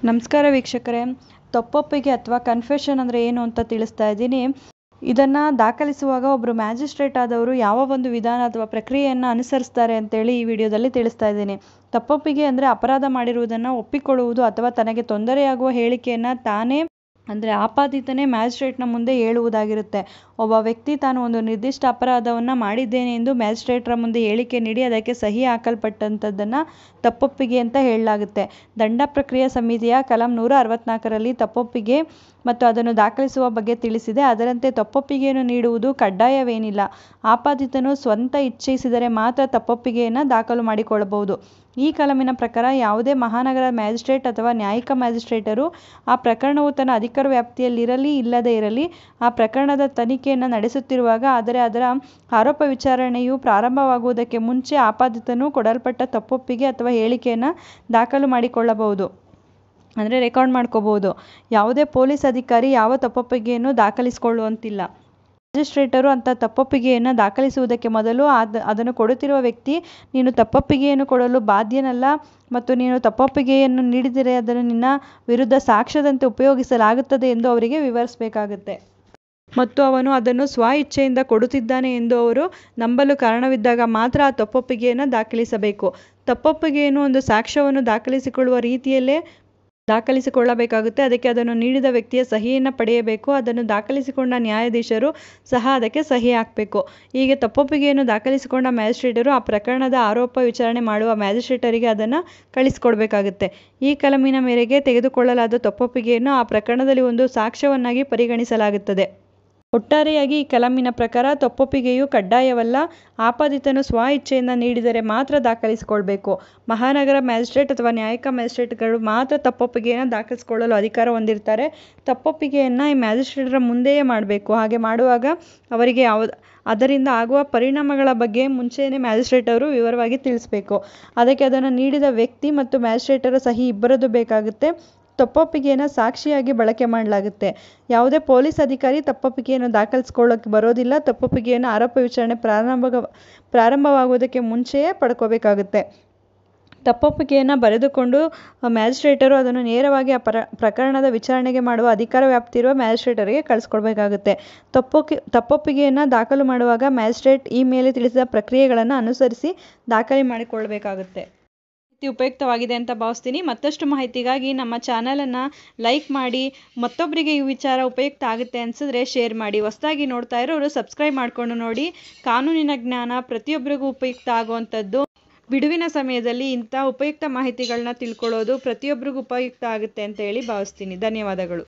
ನಮಸ್ಕಾರ ವೀಕ್ಷಕರೇ, ತಪ್ಪೊಪ್ಪಿಗೆ ಅಥವಾ ಕನ್ಫೆಷನ್ ಅಂದರೆ ಏನು ಅಂತ ತಿಳಿಸ್ತಾ ಇದ್ದೀನಿ. ಇದನ್ನು ದಾಖಲಿಸುವಾಗ ಒಬ್ಬರು ಮ್ಯಾಜಿಸ್ಟ್ರೇಟ್ ಆದವರು ಯಾವ ಒಂದು ವಿಧಾನ ಅಥವಾ ಪ್ರಕ್ರಿಯೆಯನ್ನು ಅನುಸರಿಸ್ತಾರೆ ಅಂತೇಳಿ ಈ ವಿಡಿಯೋದಲ್ಲಿ ತಿಳಿಸ್ತಾ ಇದ್ದೀನಿ. ತಪ್ಪೊಪ್ಪಿಗೆ ಅಂದರೆ ಅಪರಾಧ ಮಾಡಿರುವುದನ್ನು ಒಪ್ಪಿಕೊಳ್ಳುವುದು ಅಥವಾ ತನಗೆ ತೊಂದರೆಯಾಗುವ ಹೇಳಿಕೆಯನ್ನು ತಾನೇ ಅಂದರೆ ಆಪಾದಿತನೇ ಮ್ಯಾಜಿಸ್ಟ್ರೇಟ್ನ ಮುಂದೆ ಹೇಳುವುದಾಗಿರುತ್ತೆ. ಒಬ್ಬ ವ್ಯಕ್ತಿ ತಾನು ಒಂದು ನಿರ್ದಿಷ್ಟ ಅಪರಾಧವನ್ನು ಮಾಡಿದ್ದೇನೆ ಎಂದು ಮ್ಯಾಜಿಸ್ಟ್ರೇಟ್ರ ಮುಂದೆ ಹೇಳಿಕೆ ನೀಡಿ ಅದಕ್ಕೆ ಸಹಿ ಹಾಕಲ್ಪಟ್ಟಂಥದ್ದನ್ನು ತಪ್ಪೊಪ್ಪಿಗೆ ಅಂತ ಹೇಳಲಾಗುತ್ತೆ. ದಂಡ ಪ್ರಕ್ರಿಯಾ ಸಮಿತಿಯ ಕಲಂ 164ರಲ್ಲಿ ತಪ್ಪೊಪ್ಪಿಗೆ ಮತ್ತು ಅದನ್ನು ದಾಖಲಿಸುವ ಬಗ್ಗೆ ತಿಳಿಸಿದೆ. ಅದರಂತೆ ತಪ್ಪೊಪ್ಪಿಗೆಯನ್ನು ನೀಡುವುದು ಕಡ್ಡಾಯವೇನಿಲ್ಲ. ಆಪಾದಿತನು ಸ್ವಂತ ಇಚ್ಛಿಸಿದರೆ ಮಾತ್ರ ತಪ್ಪೊಪ್ಪಿಗೆಯನ್ನು ದಾಖಲು ಮಾಡಿಕೊಳ್ಳಬಹುದು. ಈ ಕಲಮಿನ ಪ್ರಕಾರ ಯಾವುದೇ ಮಹಾನಗರ ಮ್ಯಾಜಿಸ್ಟ್ರೇಟ್ ಅಥವಾ ನ್ಯಾಯಿಕ ಮ್ಯಾಜಿಸ್ಟ್ರೇಟರು ಆ ಪ್ರಕರಣವು ತನ್ನ ಅಧಿಕಾರ ವ್ಯಾಪ್ತಿಯಲ್ಲಿರಲಿ ಇಲ್ಲದೇ ಇರಲಿ ಆ ಪ್ರಕರಣದ ತನಿಖೆಯನ್ನು ನಡೆಸುತ್ತಿರುವಾಗ ಆದರೆ ಅದರ ಆರೋಪ ವಿಚಾರಣೆಯು ಪ್ರಾರಂಭವಾಗುವುದಕ್ಕೆ ಮುಂಚೆ ಆಪಾದಿತನು ಕೊಡಲ್ಪಟ್ಟ ತಪ್ಪೊಪ್ಪಿಗೆ ಅಥವಾ ಹೇಳಿಕೆಯನ್ನು ದಾಖಲು ಮಾಡಿಕೊಳ್ಳಬಹುದು, ಅಂದರೆ ರೆಕಾರ್ಡ್ ಮಾಡ್ಕೋಬಹುದು. ಯಾವುದೇ ಪೊಲೀಸ್ ಅಧಿಕಾರಿ ಯಾವ ತಪ್ಪೊಪ್ಪಿಗೆಯನ್ನು ದಾಖಲಿಸಿಕೊಳ್ಳುವಂತಿಲ್ಲ. ಮ್ಯಾಜಿಸ್ಟ್ರೇಟರು ಅಂಥ ತಪ್ಪೊಪ್ಪಿಗೆಯನ್ನು ದಾಖಲಿಸುವುದಕ್ಕೆ ಮೊದಲು ಅದನ್ನು ಕೊಡುತ್ತಿರುವ ವ್ಯಕ್ತಿ ನೀನು ತಪ್ಪೊಪ್ಪಿಗೆಯನ್ನು ಕೊಡಲು ಬಾಧ್ಯನಲ್ಲ ಮತ್ತು ನೀನು ತಪ್ಪೊಪ್ಪಿಗೆಯನ್ನು ನೀಡಿದರೆ ಅದನ್ನು ನಿನ್ನ ವಿರುದ್ಧ ಸಾಕ್ಷ್ಯದಂತೆ ಉಪಯೋಗಿಸಲಾಗುತ್ತದೆ ಎಂದು ಅವರಿಗೆ ವಿವರಿಸಬೇಕಾಗುತ್ತೆ. ಮತ್ತು ಅವನು ಅದನ್ನು ಸ್ವ ಇಚ್ಛೆಯಿಂದ ಕೊಡುತ್ತಿದ್ದಾನೆ ಎಂದು ಅವರು ನಂಬಲು ಕಾರಣವಿದ್ದಾಗ ಮಾತ್ರ ಆ ತಪ್ಪೊಪ್ಪಿಗೆಯನ್ನು ದಾಖಲಿಸಬೇಕು. ತಪ್ಪೊಪ್ಪಿಗೆಯನ್ನು ಒಂದು ಸಾಕ್ಷ್ಯವನ್ನು ದಾಖಲಿಸಿಕೊಳ್ಳುವ ರೀತಿಯಲ್ಲೇ ದಾಖಲಿಸಿಕೊಳ್ಳಬೇಕಾಗುತ್ತೆ. ಅದಕ್ಕೆ ಅದನ್ನು ನೀಡಿದ ವ್ಯಕ್ತಿಯ ಸಹಿಯನ್ನು ಪಡೆಯಬೇಕು. ಅದನ್ನು ದಾಖಲಿಸಿಕೊಂಡ ನ್ಯಾಯಾಧೀಶರು ಸಹ ಅದಕ್ಕೆ ಸಹಿ ಹಾಕಬೇಕು. ಹೀಗೆ ತಪ್ಪೊಪ್ಪಿಗೆಯನ್ನು ದಾಖಲಿಸಿಕೊಂಡ ಮ್ಯಾಜಿಸ್ಟ್ರೇಟರು ಆ ಪ್ರಕರಣದ ಆರೋಪ ವಿಚಾರಣೆ ಮಾಡುವ ಮ್ಯಾಜಿಸ್ಟ್ರೇಟರಿಗೆ ಅದನ್ನು ಕಳಿಸಿಕೊಡಬೇಕಾಗುತ್ತೆ. ಈ ಕಲಮಿನ ಮೇರೆಗೆ ತೆಗೆದುಕೊಳ್ಳಲಾದ ತಪ್ಪೊಪ್ಪಿಗೆಯನ್ನು ಆ ಪ್ರಕರಣದಲ್ಲಿ ಒಂದು ಸಾಕ್ಷ್ಯವನ್ನಾಗಿ ಪರಿಗಣಿಸಲಾಗುತ್ತದೆ. ಒಟ್ಟಾರೆಯಾಗಿ ಈ ಕಲಮಿನ ಪ್ರಕಾರ ತಪ್ಪೊಪ್ಪಿಗೆಯು ಕಡ್ಡಾಯವಲ್ಲ. ಆಪಾದಿತನು ಸ್ವ ಇಚ್ಛೆಯಿಂದ ನೀಡಿದರೆ ಮಾತ್ರ ದಾಖಲಿಸಿಕೊಳ್ಬೇಕು. ಮಹಾನಗರ ಮ್ಯಾಜಿಸ್ಟ್ರೇಟ್ ಅಥವಾ ನ್ಯಾಯಿಕ ಮ್ಯಾಜಿಸ್ಟ್ರೇಟ್ಗಳು ಮಾತ್ರ ತಪ್ಪೊಪ್ಪಿಗೆಯನ್ನು ದಾಖಲಿಸಿಕೊಳ್ಳಲು ಅಧಿಕಾರ ಹೊಂದಿರ್ತಾರೆ. ತಪ್ಪೊಪ್ಪಿಗೆಯನ್ನು ಈ ಮ್ಯಾಜಿಸ್ಟ್ರೇಟರ ಮುಂದೆಯೇ ಮಾಡಬೇಕು. ಹಾಗೆ ಮಾಡುವಾಗ ಅವರಿಗೆ ಅದರಿಂದ ಆಗುವ ಪರಿಣಾಮಗಳ ಬಗ್ಗೆ ಮುಂಚೆಯೇ ಮ್ಯಾಜಿಸ್ಟ್ರೇಟ್ ಅವರು ವಿವರವಾಗಿ ತಿಳಿಸಬೇಕು. ಅದಕ್ಕೆ ಅದನ್ನು ನೀಡಿದ ವ್ಯಕ್ತಿ ಮತ್ತು ಮ್ಯಾಜಿಸ್ಟ್ರೇಟರ ಸಹಿ ಇಬ್ಬರದ್ದು ಬೇಕಾಗುತ್ತೆ. ತಪ್ಪೊಪ್ಪಿಗೆಯನ್ನು ಸಾಕ್ಷಿಯಾಗಿ ಬಳಕೆ ಮಾಡಲಾಗುತ್ತೆ. ಯಾವುದೇ ಪೊಲೀಸ್ ಅಧಿಕಾರಿ ತಪ್ಪೊಪ್ಪಿಗೆಯನ್ನು ದಾಖಲಿಸಿಕೊಳ್ಳೋಕೆ ಬರೋದಿಲ್ಲ. ತಪ್ಪೊಪ್ಪಿಗೆಯನ್ನು ಆರೋಪ ವಿಚಾರಣೆ ಪ್ರಾರಂಭವಾಗುವುದಕ್ಕೆ ಮುಂಚೆಯೇ ಪಡ್ಕೋಬೇಕಾಗುತ್ತೆ. ತಪ್ಪೊಪ್ಪಿಗೆಯನ್ನು ಬರೆದುಕೊಂಡು ಮ್ಯಾಜಿಸ್ಟ್ರೇಟರು ಅದನ್ನು ನೇರವಾಗಿ ಆ ಪ್ರಕರಣದ ವಿಚಾರಣೆಗೆ ಮಾಡುವ ಅಧಿಕಾರ ವ್ಯಾಪ್ತಿ ಇರುವ ಮ್ಯಾಜಿಸ್ಟ್ರೇಟರಿಗೆ ಕಳಿಸ್ಕೊಡ್ಬೇಕಾಗುತ್ತೆ. ತಪ್ಪೊಪ್ಪಿಗೆಯನ್ನು ದಾಖಲು ಮಾಡುವಾಗ ಮ್ಯಾಜಿಸ್ಟ್ರೇಟ್ ಈ ಮೇಲೆ ತಿಳಿಸಿದ ಪ್ರಕ್ರಿಯೆಗಳನ್ನು ಅನುಸರಿಸಿ ದಾಖಲೆ ಮಾಡಿಕೊಳ್ಳಬೇಕಾಗುತ್ತೆ. ಉಪಯುಕ್ತವಾಗಿದೆ ಅಂತ ಭಾವಿಸ್ತೀನಿ. ಮತ್ತಷ್ಟು ಮಾಹಿತಿಗಾಗಿ ನಮ್ಮ ಚಾನಲನ್ನು ಲೈಕ್ ಮಾಡಿ, ಮತ್ತೊಬ್ಬರಿಗೆ ಈ ವಿಚಾರ ಉಪಯುಕ್ತ ಆಗುತ್ತೆ ಅನಿಸಿದ್ರೆ ಶೇರ್ ಮಾಡಿ. ಹೊಸದಾಗಿ ನೋಡ್ತಾ ಇರೋರು ಸಬ್ಸ್ಕ್ರೈಬ್ ಮಾಡಿಕೊಂಡು ನೋಡಿ. ಕಾನೂನಿನ ಜ್ಞಾನ ಪ್ರತಿಯೊಬ್ಬರಿಗೂ ಉಪಯುಕ್ತ ಆಗುವಂಥದ್ದು. ಬಿಡುವಿನ ಸಮಯದಲ್ಲಿ ಇಂಥ ಉಪಯುಕ್ತ ಮಾಹಿತಿಗಳನ್ನ ತಿಳ್ಕೊಳ್ಳೋದು ಪ್ರತಿಯೊಬ್ಬರಿಗೂ ಉಪಯುಕ್ತ ಆಗುತ್ತೆ ಅಂತ ಹೇಳಿ ಭಾವಿಸ್ತೀನಿ. ಧನ್ಯವಾದಗಳು.